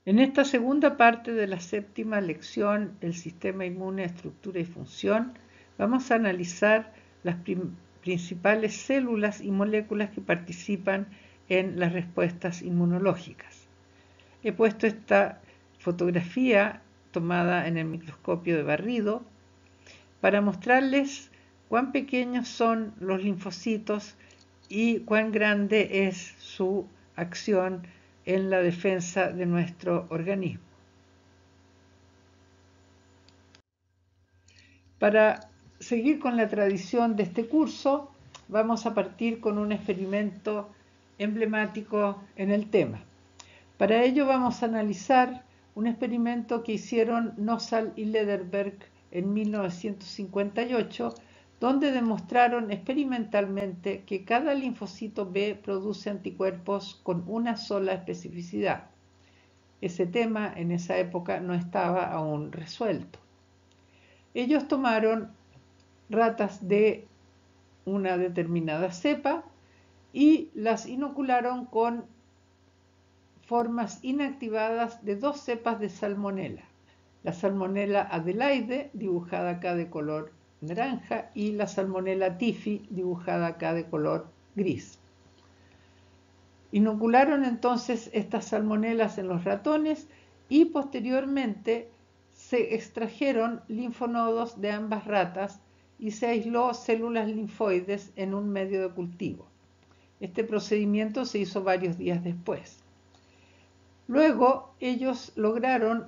En esta segunda parte de la séptima lección, el sistema inmune, estructura y función, vamos a analizar las principales células y moléculas que participan en las respuestas inmunológicas. He puesto esta fotografía tomada en el microscopio de barrido para mostrarles cuán pequeños son los linfocitos y cuán grande es su acción en la defensa de nuestro organismo. Para seguir con la tradición de este curso, vamos a partir con un experimento emblemático en el tema. Para ello vamos a analizar un experimento que hicieron Nossal y Lederberg en 1958, donde demostraron experimentalmente que cada linfocito B produce anticuerpos con una sola especificidad. Ese tema en esa época no estaba aún resuelto. Ellos tomaron ratas de una determinada cepa y las inocularon con formas inactivadas de dos cepas de salmonela. La salmonela adelaide, dibujada acá de color naranja, y la salmonela typhi, dibujada acá de color gris. Inocularon entonces estas salmonelas en los ratones y posteriormente se extrajeron linfonodos de ambas ratas y se aisló células linfoides en un medio de cultivo. Este procedimiento se hizo varios días después. Luego ellos lograron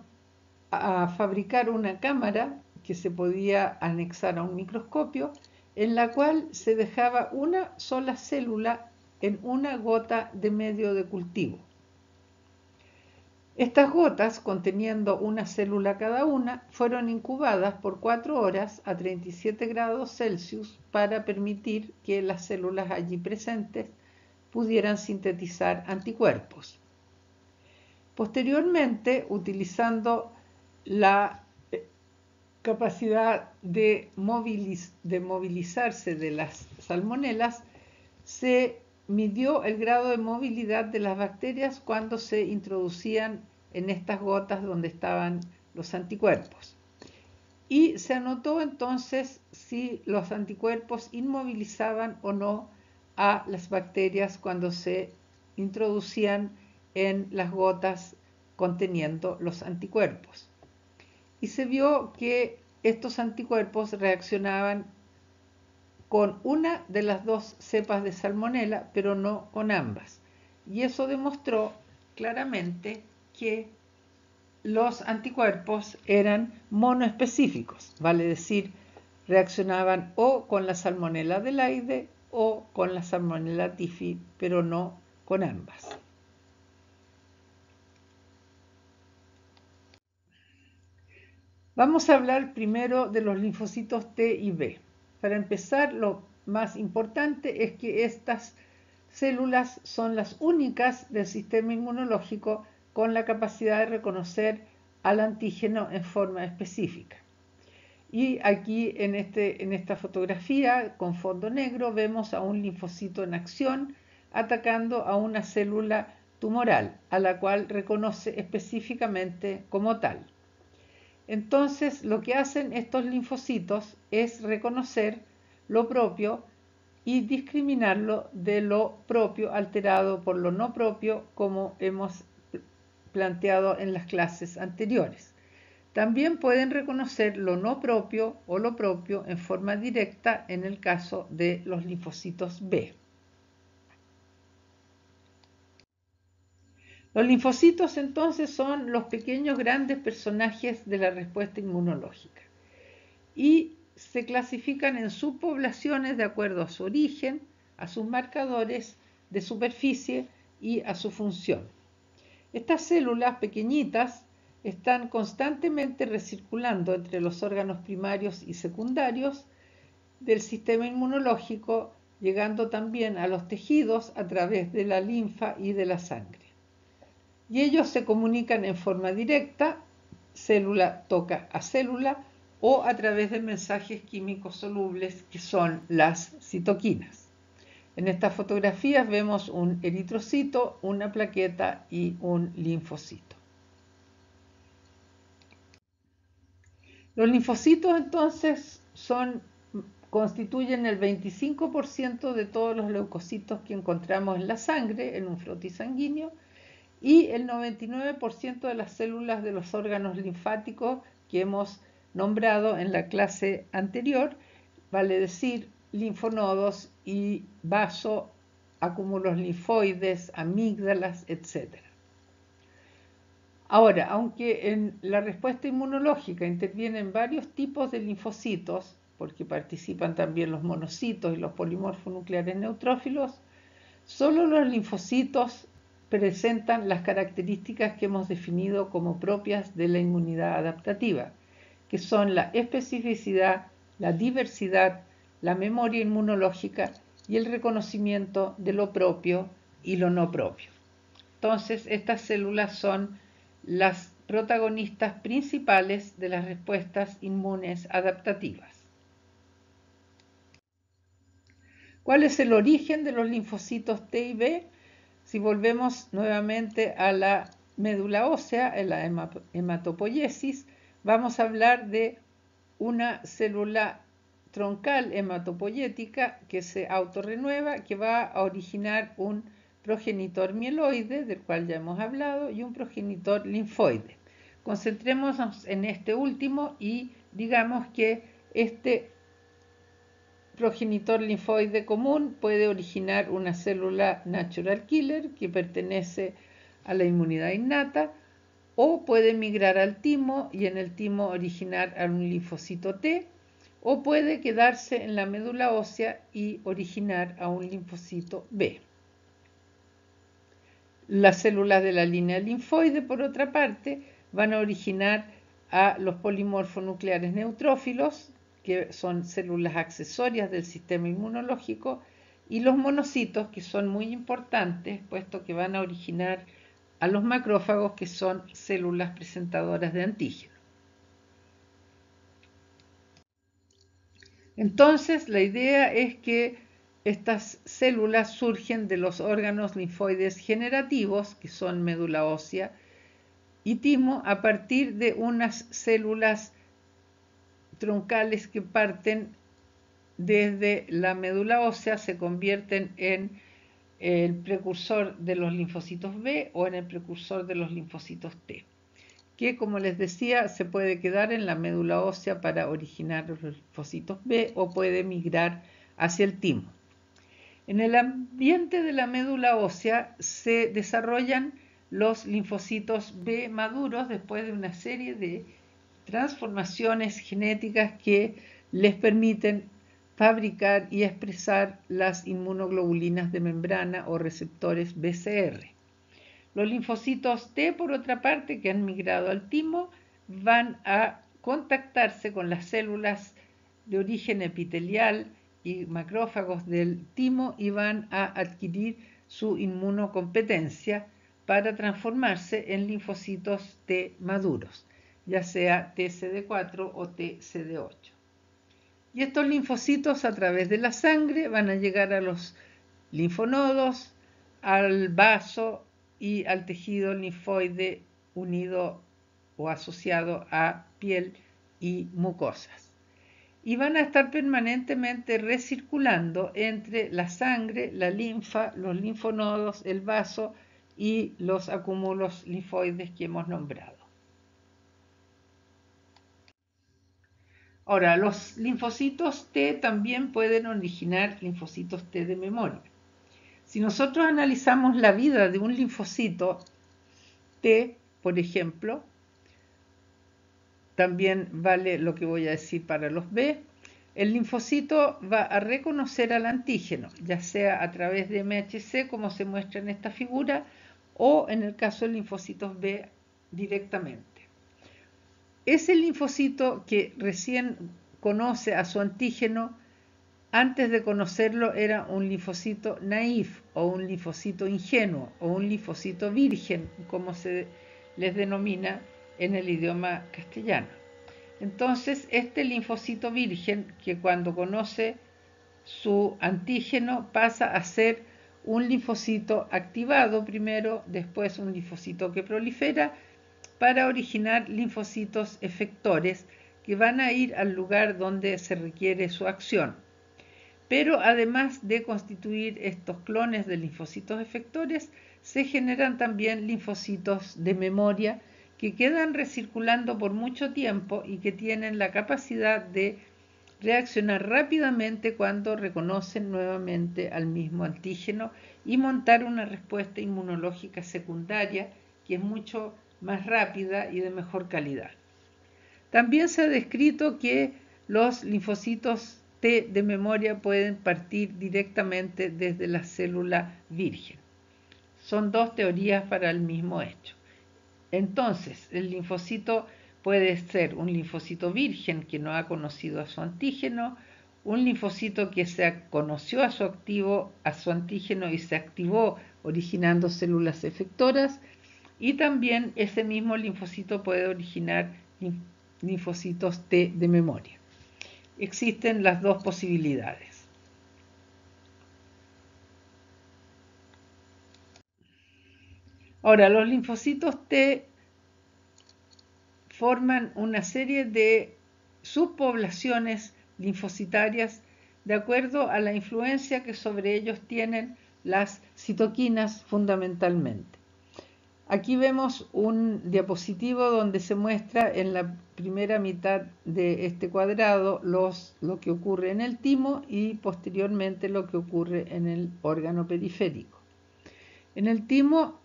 fabricar una cámara que se podía anexar a un microscopio, en la cual se dejaba una sola célula en una gota de medio de cultivo. Estas gotas, conteniendo una célula cada una, fueron incubadas por 4 horas a 37 grados Celsius para permitir que las células allí presentes pudieran sintetizar anticuerpos. Posteriormente, utilizando la capacidad de movilizarse de las salmonelas, se midió el grado de movilidad de las bacterias cuando se introducían en estas gotas donde estaban los anticuerpos. Y se anotó entonces si los anticuerpos inmovilizaban o no a las bacterias cuando se introducían en las gotas conteniendo los anticuerpos. Y se vio que estos anticuerpos reaccionaban con una de las dos cepas de salmonela, pero no con ambas. Y eso demostró claramente que los anticuerpos eran monoespecíficos, vale decir, reaccionaban o con la salmonela adelaide o con la salmonela typhi, pero no con ambas. Vamos a hablar primero de los linfocitos T y B. Para empezar, lo más importante es que estas células son las únicas del sistema inmunológico con la capacidad de reconocer al antígeno en forma específica. Y aquí en esta fotografía con fondo negro vemos a un linfocito en acción atacando a una célula tumoral, a la cual reconoce específicamente como tal. Entonces, lo que hacen estos linfocitos es reconocer lo propio y discriminarlo de lo propio alterado por lo no propio, como hemos planteado en las clases anteriores. También pueden reconocer lo no propio o lo propio en forma directa en el caso de los linfocitos B. Los linfocitos entonces son los pequeños grandes personajes de la respuesta inmunológica y se clasifican en subpoblaciones de acuerdo a su origen, a sus marcadores de superficie y a su función. Estas células pequeñitas están constantemente recirculando entre los órganos primarios y secundarios del sistema inmunológico, llegando también a los tejidos a través de la linfa y de la sangre. Y ellos se comunican en forma directa, célula toca a célula, o a través de mensajes químicos solubles que son las citoquinas. En estas fotografías vemos un eritrocito, una plaqueta y un linfocito. Los linfocitos entonces constituyen el 25% de todos los leucocitos que encontramos en la sangre, en un frotis sanguíneo, y el 99% de las células de los órganos linfáticos que hemos nombrado en la clase anterior, vale decir, linfonodos y vaso, acúmulos linfoides, amígdalas, etc. Ahora, aunque en la respuesta inmunológica intervienen varios tipos de linfocitos, porque participan también los monocitos y los polimorfonucleares neutrófilos, solo los linfocitos presentan las características que hemos definido como propias de la inmunidad adaptativa, que son la especificidad, la diversidad, la memoria inmunológica y el reconocimiento de lo propio y lo no propio. Entonces, estas células son las protagonistas principales de las respuestas inmunes adaptativas. ¿Cuál es el origen de los linfocitos T y B? Si volvemos nuevamente a la médula ósea, en la hematopoiesis, vamos a hablar de una célula troncal hematopoyética que se autorrenueva, que va a originar un progenitor mieloide, del cual ya hemos hablado, y un progenitor linfoide. Concentrémonos en este último y digamos que este progenitor linfoide común puede originar una célula natural killer que pertenece a la inmunidad innata, o puede migrar al timo y en el timo originar a un linfocito T, o puede quedarse en la médula ósea y originar a un linfocito B. Las células de la línea linfoide, por otra parte, van a originar a los polimorfonucleares neutrófilos, que son células accesorias del sistema inmunológico, y los monocitos, que son muy importantes, puesto que van a originar a los macrófagos, que son células presentadoras de antígeno. Entonces, la idea es que estas células surgen de los órganos linfoides generativos, que son médula ósea y timo, a partir de unas células troncales que parten desde la médula ósea, se convierten en el precursor de los linfocitos B o en el precursor de los linfocitos T, que, como les decía, se puede quedar en la médula ósea para originar los linfocitos B o puede migrar hacia el timo. En el ambiente de la médula ósea se desarrollan los linfocitos B maduros después de una serie de transformaciones genéticas que les permiten fabricar y expresar las inmunoglobulinas de membrana o receptores BCR. Los linfocitos T, por otra parte, que han migrado al timo, van a contactarse con las células de origen epitelial y macrófagos del timo y van a adquirir su inmunocompetencia para transformarse en linfocitos T maduros, ya sea TCD4 o TCD8. Y estos linfocitos, a través de la sangre, van a llegar a los linfonodos, al vaso y al tejido linfoide unido o asociado a piel y mucosas. Y van a estar permanentemente recirculando entre la sangre, la linfa, los linfonodos, el vaso y los acúmulos linfoides que hemos nombrado. Ahora, los linfocitos T también pueden originar linfocitos T de memoria. Si nosotros analizamos la vida de un linfocito T, por ejemplo, también vale lo que voy a decir para los B, el linfocito va a reconocer al antígeno, ya sea a través de MHC, como se muestra en esta figura, o en el caso de linfocitos B directamente. Ese linfocito que recién conoce a su antígeno, antes de conocerlo era un linfocito naif o un linfocito ingenuo o un linfocito virgen, como se les denomina en el idioma castellano. Entonces, este linfocito virgen, que cuando conoce su antígeno pasa a ser un linfocito activado primero, después un linfocito que prolifera, para originar linfocitos efectores que van a ir al lugar donde se requiere su acción. Pero además de constituir estos clones de linfocitos efectores, se generan también linfocitos de memoria que quedan recirculando por mucho tiempo y que tienen la capacidad de reaccionar rápidamente cuando reconocen nuevamente al mismo antígeno y montar una respuesta inmunológica secundaria que es mucho más rápida y de mejor calidad. También se ha descrito que los linfocitos T de memoria pueden partir directamente desde la célula virgen. Son dos teorías para el mismo hecho. Entonces, el linfocito puede ser un linfocito virgen que no ha conocido a su antígeno, un linfocito que conoció a su antígeno y se activó originando células efectoras, y también ese mismo linfocito puede originar linfocitos T de memoria. Existen las dos posibilidades. Ahora, los linfocitos T forman una serie de subpoblaciones linfocitarias de acuerdo a la influencia que sobre ellos tienen las citoquinas fundamentalmente. Aquí vemos un diapositivo donde se muestra en la primera mitad de este cuadrado lo que ocurre en el timo y posteriormente lo que ocurre en el órgano periférico. En el timo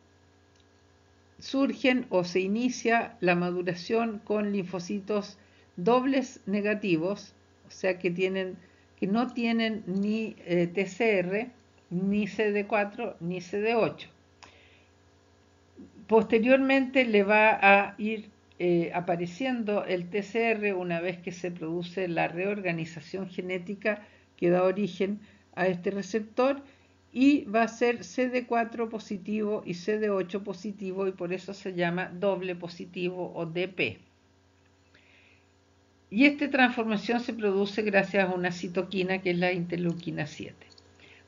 surgen o se inicia la maduración con linfocitos dobles negativos, o sea que no tienen ni TCR, ni CD4, ni CD8. Posteriormente le va a ir apareciendo el TCR una vez que se produce la reorganización genética que da origen a este receptor, y va a ser CD4 positivo y CD8 positivo, y por eso se llama doble positivo o DP. Y esta transformación se produce gracias a una citoquina que es la interleuquina 7.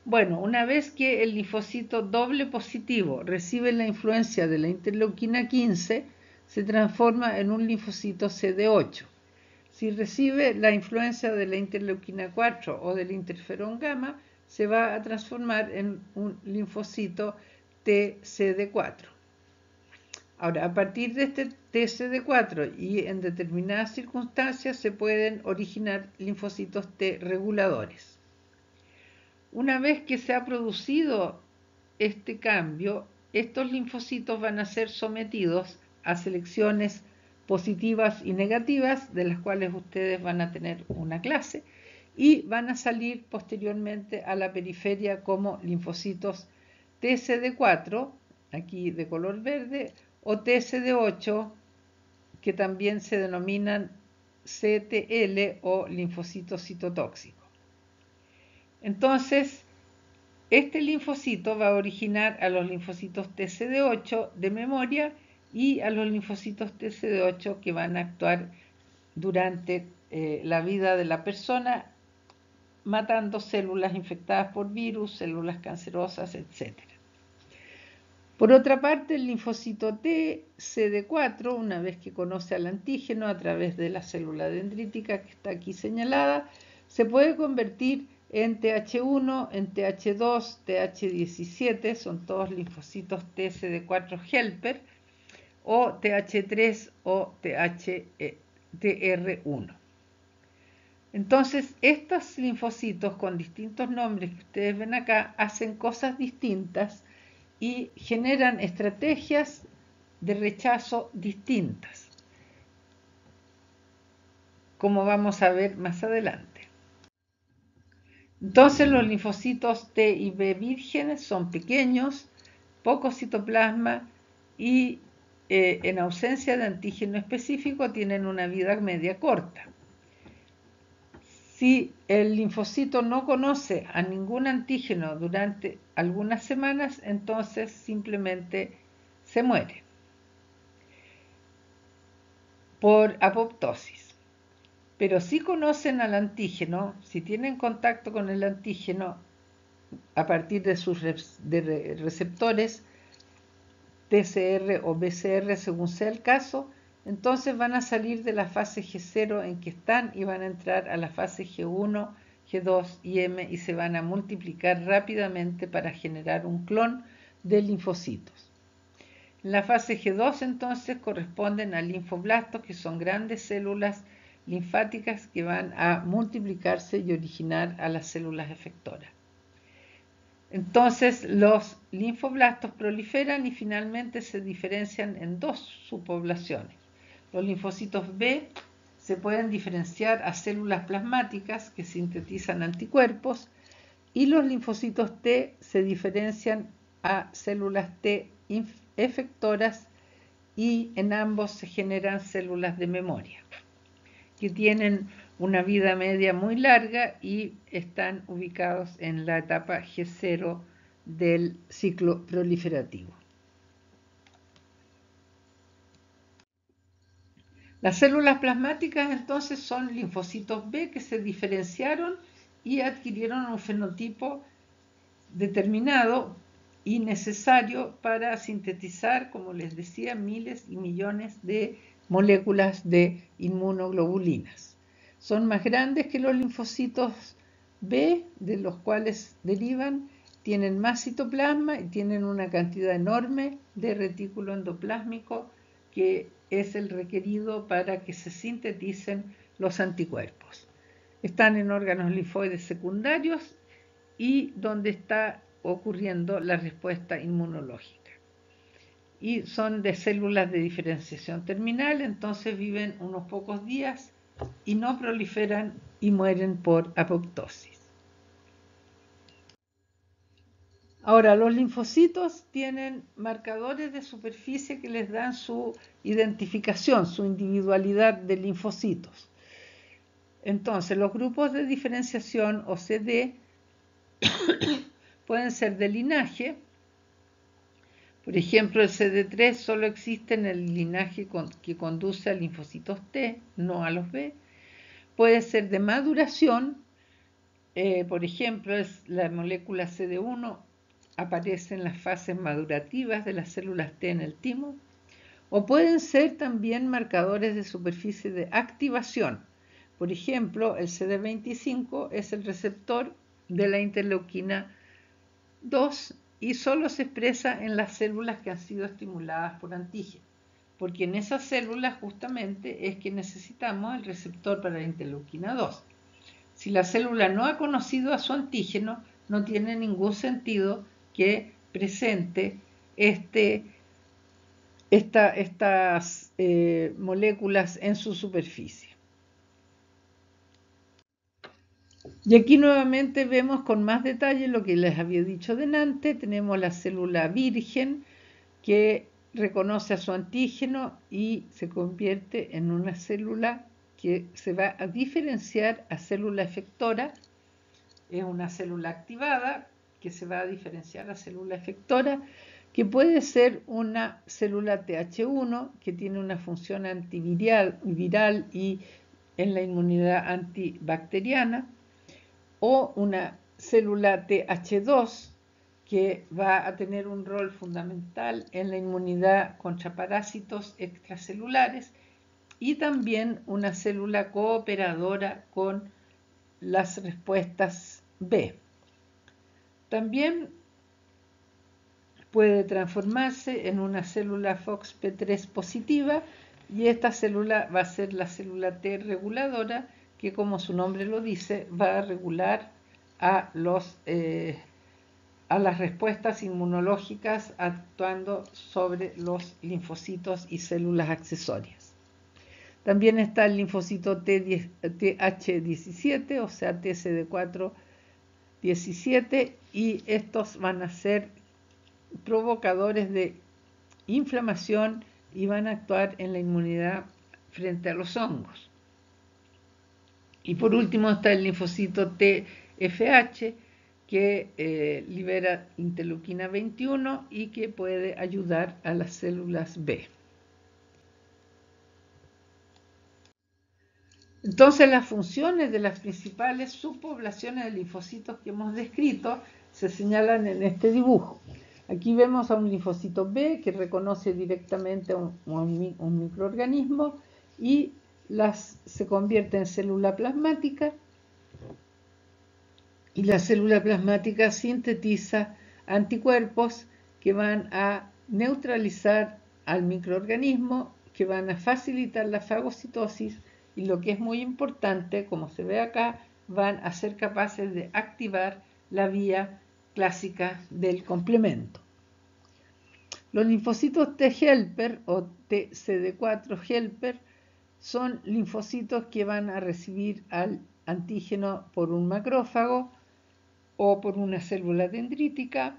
Bueno, una vez que el linfocito doble positivo recibe la influencia de la interleuquina 15, se transforma en un linfocito CD8. Si recibe la influencia de la interleuquina 4 o del interferón gamma, se va a transformar en un linfocito TCD4. Ahora, a partir de este TCD4 y en determinadas circunstancias se pueden originar linfocitos T reguladores. Una vez que se ha producido este cambio, estos linfocitos van a ser sometidos a selecciones positivas y negativas, de las cuales ustedes van a tener una clase, y van a salir posteriormente a la periferia como linfocitos TCD4, aquí de color verde, o TCD8, que también se denominan CTL o linfocitos citotóxicos. Entonces, este linfocito va a originar a los linfocitos TCD8 de memoria y a los linfocitos TCD8 que van a actuar durante la vida de la persona, matando células infectadas por virus, células cancerosas, etc. Por otra parte, el linfocito T CD4, una vez que conoce al antígeno a través de la célula dendrítica que está aquí señalada, se puede convertir en TH1, en TH2, TH17, son todos linfocitos T CD4 helper, o TH3 o TR1. Entonces, estos linfocitos con distintos nombres que ustedes ven acá hacen cosas distintas y generan estrategias de rechazo distintas, como vamos a ver más adelante. Entonces, los linfocitos T y B vírgenes son pequeños, poco citoplasma y en ausencia de antígeno específico tienen una vida media corta. Si el linfocito no conoce a ningún antígeno durante algunas semanas, entonces simplemente se muere por apoptosis. Pero si conocen al antígeno, si tienen contacto con el antígeno a partir de sus receptores TCR o BCR según sea el caso, entonces van a salir de la fase G0 en que están y van a entrar a la fase G1, G2 y M y se van a multiplicar rápidamente para generar un clon de linfocitos. En la fase G2 entonces corresponden a linfoblastos, que son grandes células linfáticas que van a multiplicarse y originar a las células efectoras. Entonces los linfoblastos proliferan y finalmente se diferencian en dos subpoblaciones. Los linfocitos B se pueden diferenciar a células plasmáticas que sintetizan anticuerpos y los linfocitos T se diferencian a células T efectoras y en ambos se generan células de memoria que tienen una vida media muy larga y están ubicados en la etapa G0 del ciclo proliferativo. Las células plasmáticas entonces son linfocitos B que se diferenciaron y adquirieron un fenotipo determinado y necesario para sintetizar, como les decía, miles y millones de moléculas de inmunoglobulinas. Son más grandes que los linfocitos B, de los cuales derivan, tienen más citoplasma y tienen una cantidad enorme de retículo endoplásmico que es el requerido para que se sinteticen los anticuerpos. Están en órganos linfoides secundarios y donde está ocurriendo la respuesta inmunológica. Y son de células de diferenciación terminal, entonces viven unos pocos días y no proliferan y mueren por apoptosis. Ahora, los linfocitos tienen marcadores de superficie que les dan su identificación, su individualidad de linfocitos. Entonces, los grupos de diferenciación o CD pueden ser de linaje. Por ejemplo, el CD3 solo existe en el linaje que conduce a linfocitos T, no a los B. Puede ser de maduración. Por ejemplo, la molécula CD1 aparece en las fases madurativas de las células T en el timo. O pueden ser también marcadores de superficie de activación. Por ejemplo, el CD25 es el receptor de la interleuquina 2 y solo se expresa en las células que han sido estimuladas por antígeno, porque en esas células justamente es que necesitamos el receptor para la interleuquina 2. Si la célula no ha conocido a su antígeno, no tiene ningún sentido que presente estas moléculas en su superficie. Y aquí nuevamente vemos con más detalle lo que les había dicho delante. Tenemos la célula virgen que reconoce a su antígeno y se convierte en una célula que se va a diferenciar a célula efectora. Es una célula activada que se va a diferenciar a célula efectora, que puede ser una célula Th1 que tiene una función antiviral y en la inmunidad antibacteriana, o una célula Th2 que va a tener un rol fundamental en la inmunidad contra parásitos extracelulares, y también una célula cooperadora con las respuestas B. También puede transformarse en una célula FOXP3 positiva, y esta célula va a ser la célula T reguladora, que como su nombre lo dice, va a regular a las respuestas inmunológicas actuando sobre los linfocitos y células accesorias. También está el linfocito TH17, o sea TCD4-17, y estos van a ser provocadores de inflamación y van a actuar en la inmunidad frente a los hongos. Y por último está el linfocito TFH, que libera interleuquina 21 y que puede ayudar a las células B. Entonces, las funciones de las principales subpoblaciones de linfocitos que hemos descrito se señalan en este dibujo. Aquí vemos a un linfocito B que reconoce directamente a un microorganismo y se convierte en célula plasmática, y la célula plasmática sintetiza anticuerpos que van a neutralizar al microorganismo, que van a facilitar la fagocitosis y, lo que es muy importante, como se ve acá, van a ser capaces de activar la vía clásica del complemento. Los linfocitos T helper o TCD4 helper son linfocitos que van a recibir al antígeno por un macrófago o por una célula dendrítica,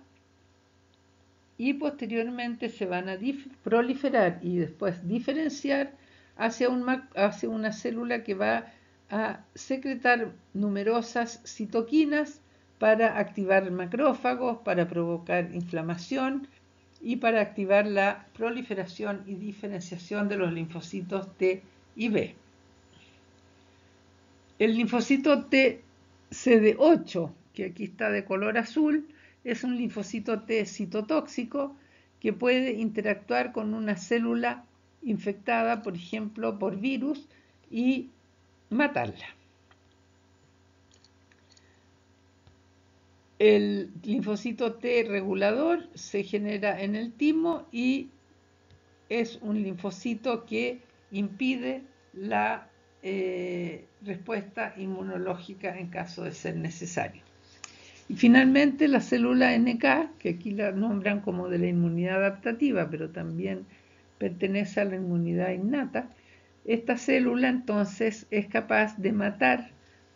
y posteriormente se van a proliferar y después diferenciar hacia una célula que va a secretar numerosas citoquinas para activar macrófagos, para provocar inflamación y para activar la proliferación y diferenciación de los linfocitos T y B. El linfocito TCD8, que aquí está de color azul, es un linfocito T citotóxico que puede interactuar con una célula infectada, por ejemplo, por virus, y matarla. El linfocito T regulador se genera en el timo y es un linfocito que impide la respuesta inmunológica en caso de ser necesario. Y finalmente la célula NK, que aquí la nombran como de la inmunidad adaptativa, pero también pertenece a la inmunidad innata. Esta célula entonces es capaz de matar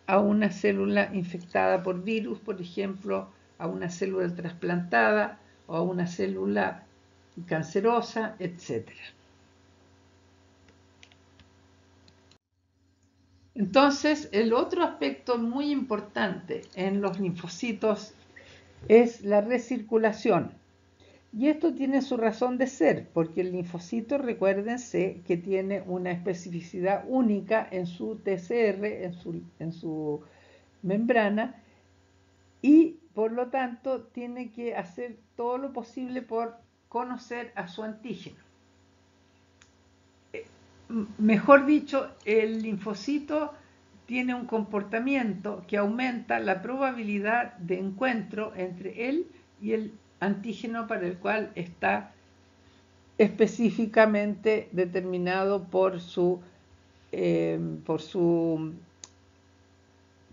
a una célula infectada por virus, por ejemplo, a una célula trasplantada o a una célula cancerosa, etc. Entonces, el otro aspecto muy importante en los linfocitos es la recirculación. Y esto tiene su razón de ser, porque el linfocito, recuérdense que tiene una especificidad única en su TCR, en su membrana, y por lo tanto tiene que hacer todo lo posible por conocer a su antígeno. Mejor dicho, el linfocito tiene un comportamiento que aumenta la probabilidad de encuentro entre él y el antígeno para el cual está específicamente determinado por su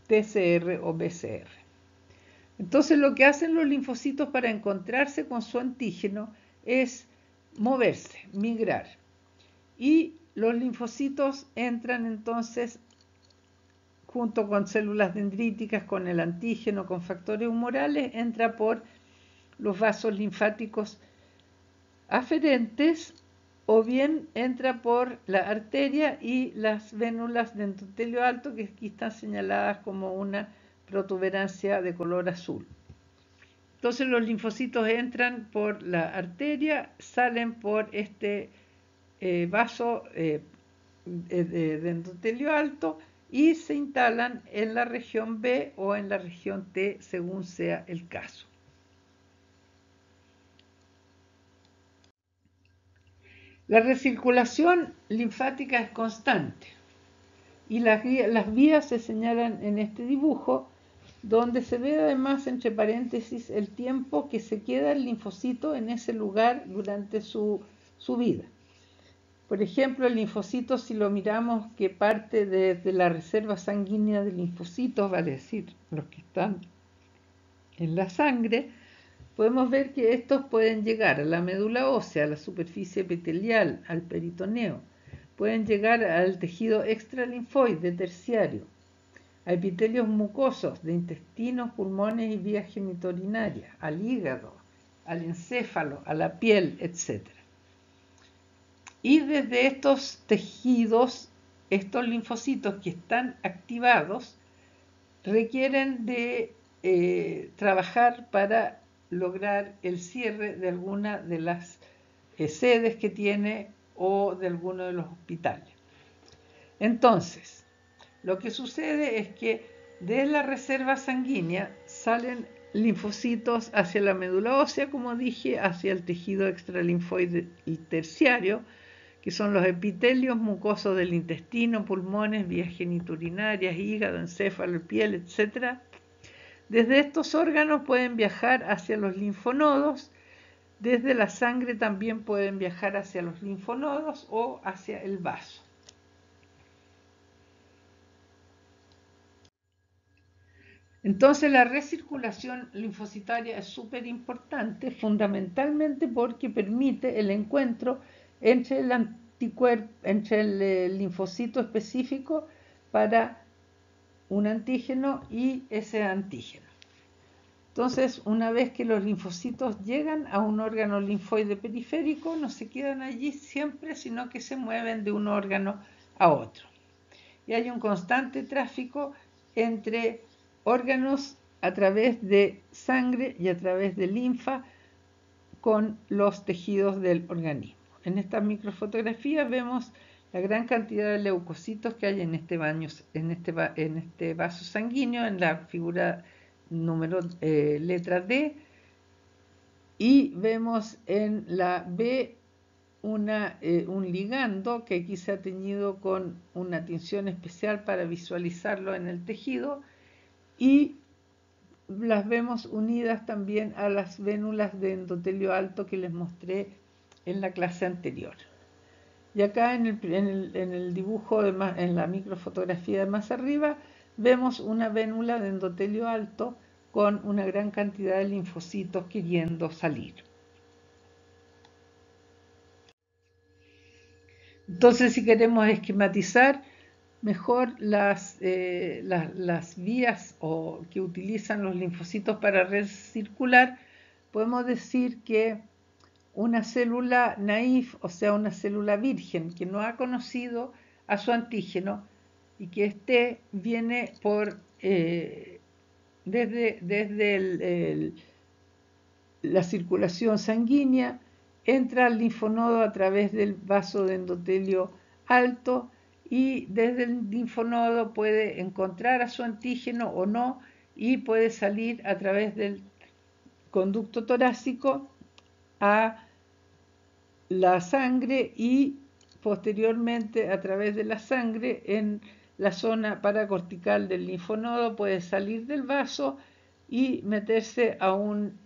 TCR o BCR. Entonces, lo que hacen los linfocitos para encontrarse con su antígeno es moverse, migrar. Y los linfocitos entran entonces junto con células dendríticas, con el antígeno, con factores humorales, entra por los vasos linfáticos aferentes, o bien entra por la arteria y las vénulas de endotelio alto, que aquí están señaladas como una protuberancia de color azul. Entonces los linfocitos entran por la arteria, salen por este vaso de endotelio alto y se instalan en la región B o en la región T, según sea el caso. La recirculación linfática es constante y las vías se señalan en este dibujo, donde se ve además entre paréntesis el tiempo que se queda el linfocito en ese lugar durante su vida. Por ejemplo, el linfocito, si lo miramos, que parte de la reserva sanguínea de linfocitos, vale decir, los que están en la sangre, podemos ver que estos pueden llegar a la médula ósea, a la superficie epitelial, al peritoneo, pueden llegar al tejido extralinfoide terciario, a epitelios mucosos de intestinos, pulmones y vías genitourinarias, al hígado, al encéfalo, a la piel, etc. Y desde estos tejidos, estos linfocitos que están activados requieren de trabajar para lograr el cierre de alguna de las sedes que tiene o de alguno de los hospitales. Entonces, lo que sucede es que de la reserva sanguínea salen linfocitos hacia la médula ósea, como dije, hacia el tejido extralinfoide y terciario, que son los epitelios mucosos del intestino, pulmones, vías geniturinarias, hígado, encéfalo, piel, etc. Desde estos órganos pueden viajar hacia los linfonodos. Desde la sangre también pueden viajar hacia los linfonodos o hacia el vaso. Entonces la recirculación linfocitaria es súper importante, fundamentalmente porque permite el encuentro entre el anticuerpo, entre el linfocito específico para un antígeno y ese antígeno. Entonces, una vez que los linfocitos llegan a un órgano linfoide periférico, no se quedan allí siempre, sino que se mueven de un órgano a otro. Y hay un constante tráfico entre órganos a través de sangre y a través de linfa con los tejidos del organismo. En esta microfotografía vemos la gran cantidad de leucocitos que hay en este vaso sanguíneo, en la figura número letra D, y vemos en la B un ligando que aquí se ha teñido con una tinción especial para visualizarlo en el tejido, y las vemos unidas también a las vénulas de endotelio alto que les mostré en la clase anterior. Y acá en el dibujo, en la microfotografía de más arriba, vemos una vénula de endotelio alto con una gran cantidad de linfocitos queriendo salir. Entonces, si queremos esquematizar mejor las vías que utilizan los linfocitos para recircular, podemos decir que una célula naïf, o sea, una célula virgen que no ha conocido a su antígeno y que viene desde la circulación sanguínea, entra al linfonodo a través del vaso de endotelio alto y desde el linfonodo puede encontrar a su antígeno o no y puede salir a través del conducto torácico a la sangre y posteriormente a través de la sangre en la zona paracortical del linfonodo puede salir del vaso y meterse a un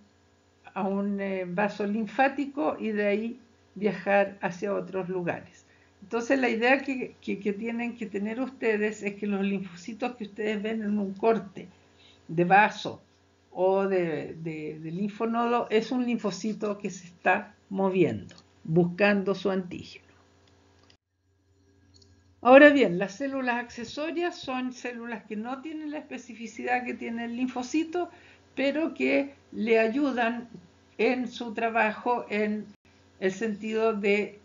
vaso linfático y de ahí viajar hacia otros lugares. Entonces la idea que tienen que tener ustedes es que los linfocitos que ustedes ven en un corte de vaso o de linfonodo es un linfocito que se está moviendo, buscando su antígeno. Ahora bien, las células accesorias son células que no tienen la especificidad que tiene el linfocito, pero que le ayudan en su trabajo en el sentido de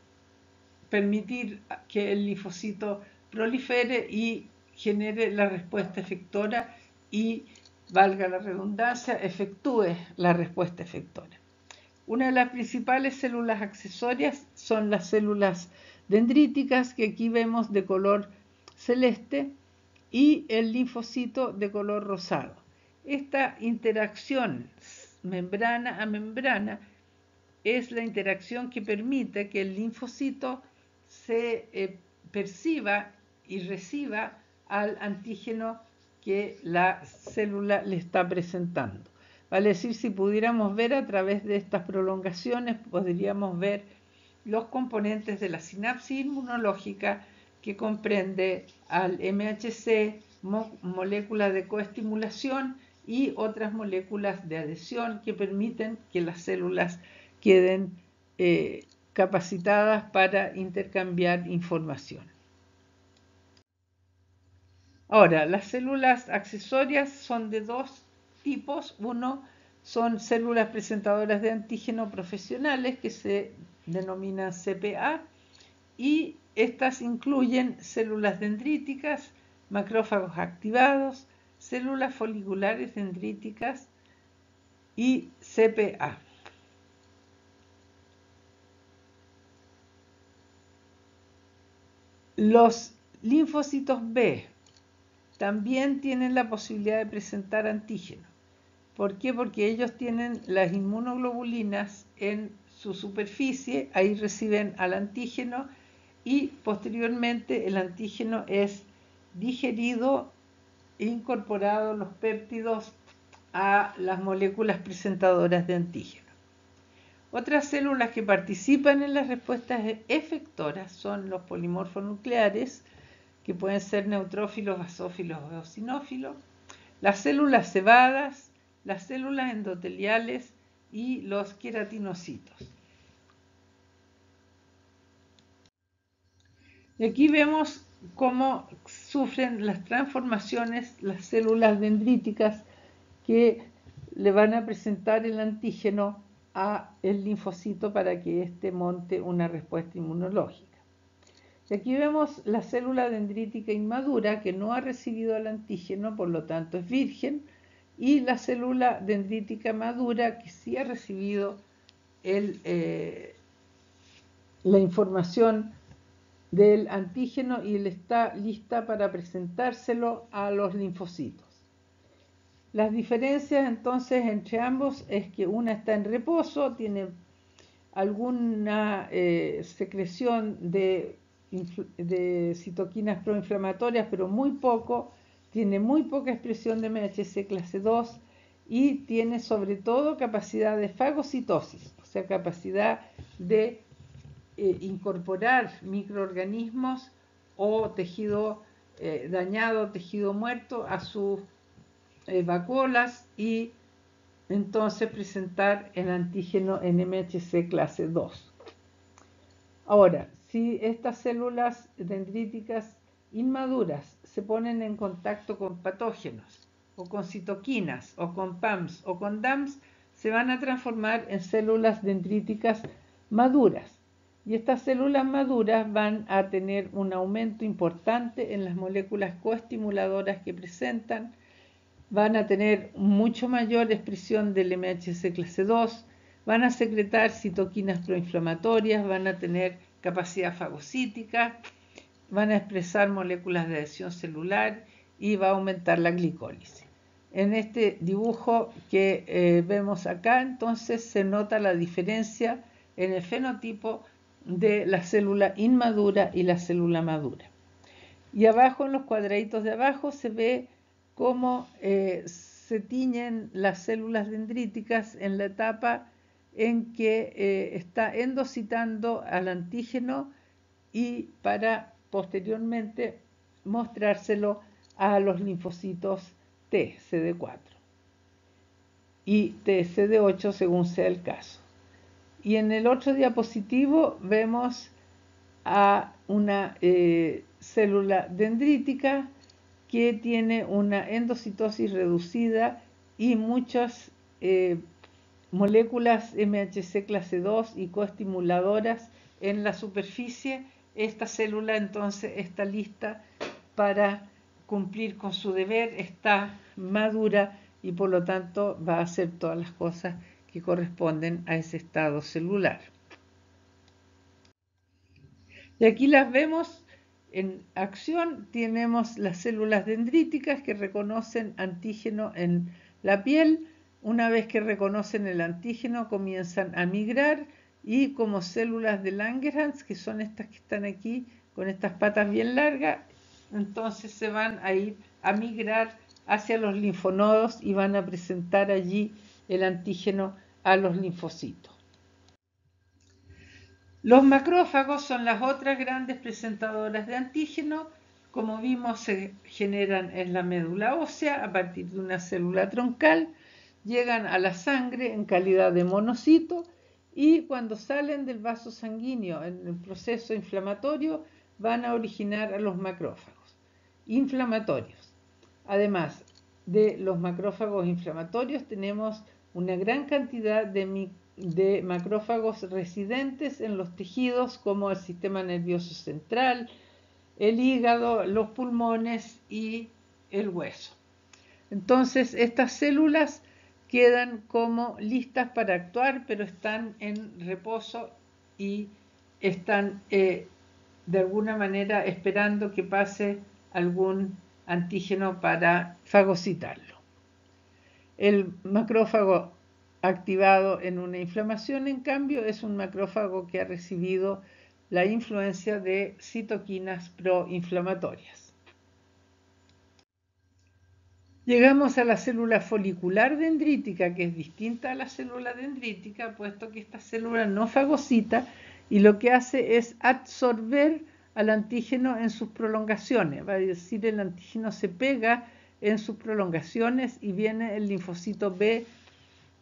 permitir que el linfocito prolifere y genere la respuesta efectora y, valga la redundancia, efectúe la respuesta efectora. Una de las principales células accesorias son las células dendríticas, que aquí vemos de color celeste, y el linfocito de color rosado. Esta interacción membrana a membrana es la interacción que permite que el linfocito se perciba y reciba al antígeno que la célula le está presentando. Vale decir, si pudiéramos ver a través de estas prolongaciones, podríamos ver los componentes de la sinapsis inmunológica, que comprende al MHC, moléculas de coestimulación y otras moléculas de adhesión que permiten que las células queden capacitadas para intercambiar información. Ahora, las células accesorias son de dos tipos. Uno son células presentadoras de antígeno profesionales, que se denominan CPA, y estas incluyen células dendríticas, macrófagos activados, células foliculares dendríticas y CPA. Los linfocitos B también tienen la posibilidad de presentar antígeno, ¿Por qué? Porque ellos tienen las inmunoglobulinas en su superficie, ahí reciben al antígeno y posteriormente el antígeno es digerido e incorporado los péptidos a las moléculas presentadoras de antígeno. Otras células que participan en las respuestas efectoras son los polimorfos nucleares, que pueden ser neutrófilos, basófilos o eosinófilos, las células cebadas, las células endoteliales y los queratinocitos. Y aquí vemos cómo sufren las transformaciones las células dendríticas que le van a presentar el antígeno a el linfocito para que éste monte una respuesta inmunológica. Y aquí vemos la célula dendrítica inmadura que no ha recibido el antígeno, por lo tanto es virgen, y la célula dendrítica madura que sí ha recibido la información del antígeno y está lista para presentárselo a los linfocitos. Las diferencias entonces entre ambos es que una está en reposo, tiene alguna secreción de citoquinas proinflamatorias, pero muy poco, tiene muy poca expresión de MHC clase 2 y tiene sobre todo capacidad de fagocitosis, o sea, capacidad de incorporar microorganismos o tejido dañado, tejido muerto a sus vacuolas y entonces presentar el antígeno NMHC clase 2. Ahora, si estas células dendríticas inmaduras se ponen en contacto con patógenos o con citoquinas o con PAMs o con DAMs, se van a transformar en células dendríticas maduras. Y estas células maduras van a tener un aumento importante en las moléculas coestimuladoras que presentan, van a tener mucho mayor expresión del MHC clase 2, van a secretar citoquinas proinflamatorias, van a tener capacidad fagocítica, van a expresar moléculas de adhesión celular y va a aumentar la glicólisis. En este dibujo que vemos acá, entonces se nota la diferencia en el fenotipo de la célula inmadura y la célula madura. Y abajo, en los cuadraditos de abajo, se ve cómo se tiñen las células dendríticas en la etapa en que está endocitando al antígeno y para posteriormente mostrárselo a los linfocitos T, CD4 y TCD8 según sea el caso. Y en el otro diapositivo vemos a una célula dendrítica que tiene una endocitosis reducida y muchas moléculas MHC clase 2 y coestimuladoras en la superficie. Esta célula entonces está lista para cumplir con su deber, está madura y por lo tanto va a hacer todas las cosas que corresponden a ese estado celular. Y aquí las vemos en acción. Tenemos las células dendríticas que reconocen antígeno en la piel. Una vez que reconocen el antígeno comienzan a migrar y como células de Langerhans, que son estas que están aquí con estas patas bien largas, entonces se van a ir a migrar hacia los linfonodos y van a presentar allí el antígeno a los linfocitos. Los macrófagos son las otras grandes presentadoras de antígeno. Como vimos, se generan en la médula ósea a partir de una célula troncal, llegan a la sangre en calidad de monocito y cuando salen del vaso sanguíneo en el proceso inflamatorio van a originar a los macrófagos inflamatorios. Además de los macrófagos inflamatorios, tenemos una gran cantidad de macrófagos residentes en los tejidos como el sistema nervioso central, el hígado, los pulmones y el hueso. Entonces, estas células quedan como listas para actuar, pero están en reposo y están de alguna manera esperando que pase algún antígeno para fagocitarlo. El macrófago activado en una inflamación, en cambio, es un macrófago que ha recibido la influencia de citoquinas proinflamatorias. Llegamos a la célula folicular dendrítica, que es distinta a la célula dendrítica, puesto que esta célula no fagocita y lo que hace es absorber al antígeno en sus prolongaciones. Va a decir, el antígeno se pega en sus prolongaciones y viene el linfocito B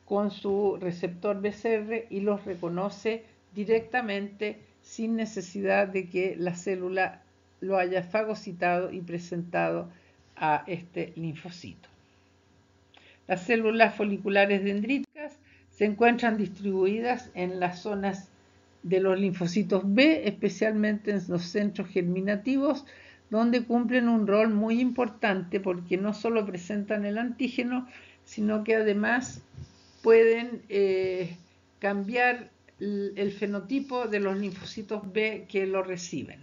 con su receptor BCR y los reconoce directamente sin necesidad de que la célula lo haya fagocitado y presentado a este linfocito. Las células foliculares dendríticas se encuentran distribuidas en las zonas de los linfocitos B, especialmente en los centros germinativos, donde cumplen un rol muy importante porque no solo presentan el antígeno, sino que además pueden cambiar el fenotipo de los linfocitos B que lo reciben,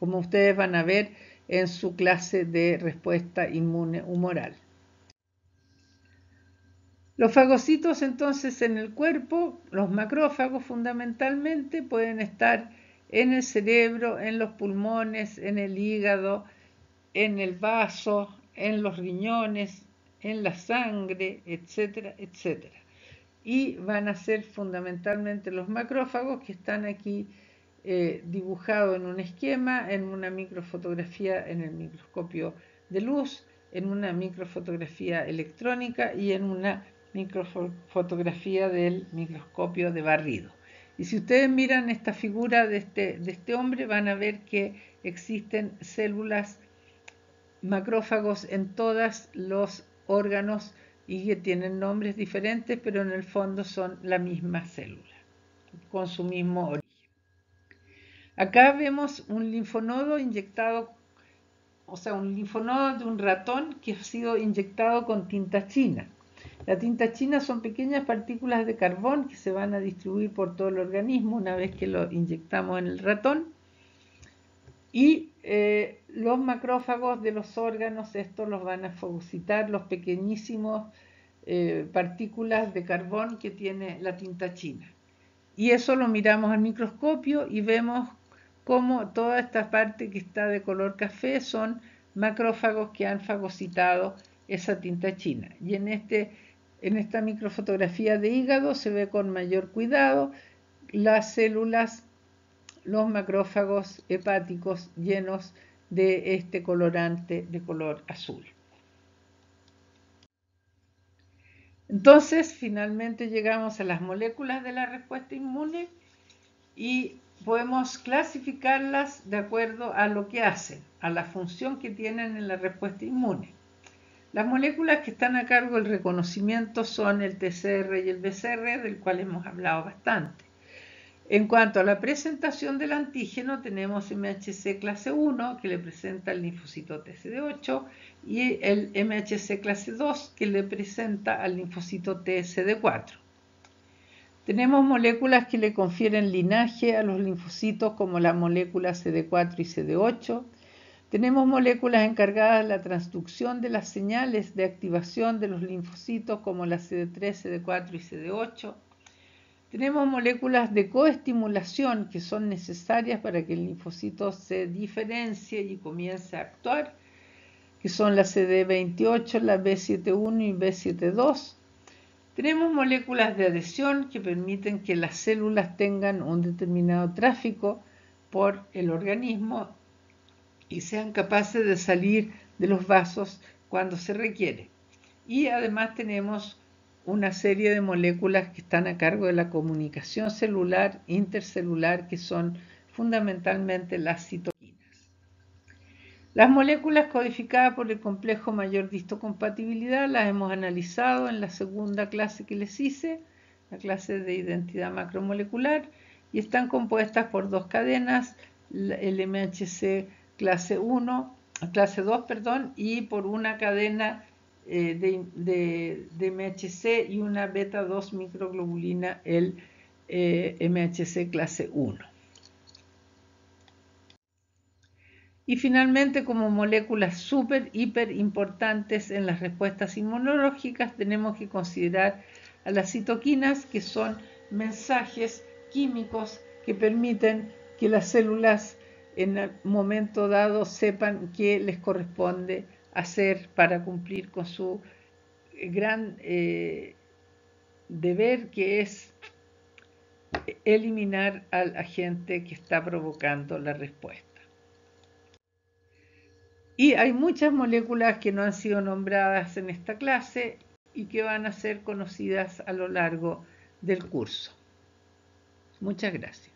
como ustedes van a ver en su clase de respuesta inmune humoral. Los fagocitos entonces en el cuerpo, los macrófagos fundamentalmente, pueden estar en el cerebro, en los pulmones, en el hígado, en el vaso, en los riñones, en la sangre, etcétera, etcétera. Y van a ser fundamentalmente los macrófagos que están aquí dibujados en un esquema, en una microfotografía en el microscopio de luz, en una microfotografía electrónica y en una microfotografía del microscopio de barrido. Y si ustedes miran esta figura de este hombre, van a ver que existen células macrófagos en todos los órganos y que tienen nombres diferentes, pero en el fondo son la misma célula, con su mismo origen. Acá vemos un linfonodo inyectado, o sea, un linfonodo de un ratón que ha sido inyectado con tinta china. La tinta china son pequeñas partículas de carbón que se van a distribuir por todo el organismo una vez que lo inyectamos en el ratón. Y los macrófagos de los órganos, estos los van a fagocitar los pequeñísimos partículas de carbón que tiene la tinta china. Y eso lo miramos al microscopio y vemos cómo toda esta parte que está de color café son macrófagos que han fagocitado esa tinta china. Y en esta microfotografía de hígado se ve con mayor cuidado las células, los macrófagos hepáticos llenos de este colorante de color azul. Entonces, finalmente llegamos a las moléculas de la respuesta inmune y podemos clasificarlas de acuerdo a lo que hacen, a la función que tienen en la respuesta inmune. Las moléculas que están a cargo del reconocimiento son el TCR y el BCR, del cual hemos hablado bastante. En cuanto a la presentación del antígeno, tenemos MHC clase 1, que le presenta el linfocito TCD8, y el MHC clase 2, que le presenta al linfocito TSD4. Tenemos moléculas que le confieren linaje a los linfocitos, como la molécula CD4 y CD8. Tenemos moléculas encargadas de la transducción de las señales de activación de los linfocitos, como la CD3, CD4 y CD8. Tenemos moléculas de coestimulación que son necesarias para que el linfocito se diferencie y comience a actuar, que son la CD28, la B71 y B72. Tenemos moléculas de adhesión que permiten que las células tengan un determinado tráfico por el organismo y sean capaces de salir de los vasos cuando se requiere. Y además tenemos una serie de moléculas que están a cargo de la comunicación celular, intercelular, que son fundamentalmente las citoquinas. Las moléculas codificadas por el complejo mayor de histocompatibilidad las hemos analizado en la segunda clase que les hice, la clase de identidad macromolecular, y están compuestas por dos cadenas, el MHC clase 2, y por una cadena de MHC y una beta 2 microglobulina, el MHC clase 1. Y finalmente, como moléculas súper, hiper importantes en las respuestas inmunológicas, tenemos que considerar a las citoquinas, que son mensajes químicos que permiten que las células en el momento dado sepan qué les corresponde hacer para cumplir con su gran deber, que es eliminar al agente que está provocando la respuesta. Y hay muchas moléculas que no han sido nombradas en esta clase y que van a ser conocidas a lo largo del curso. Muchas gracias.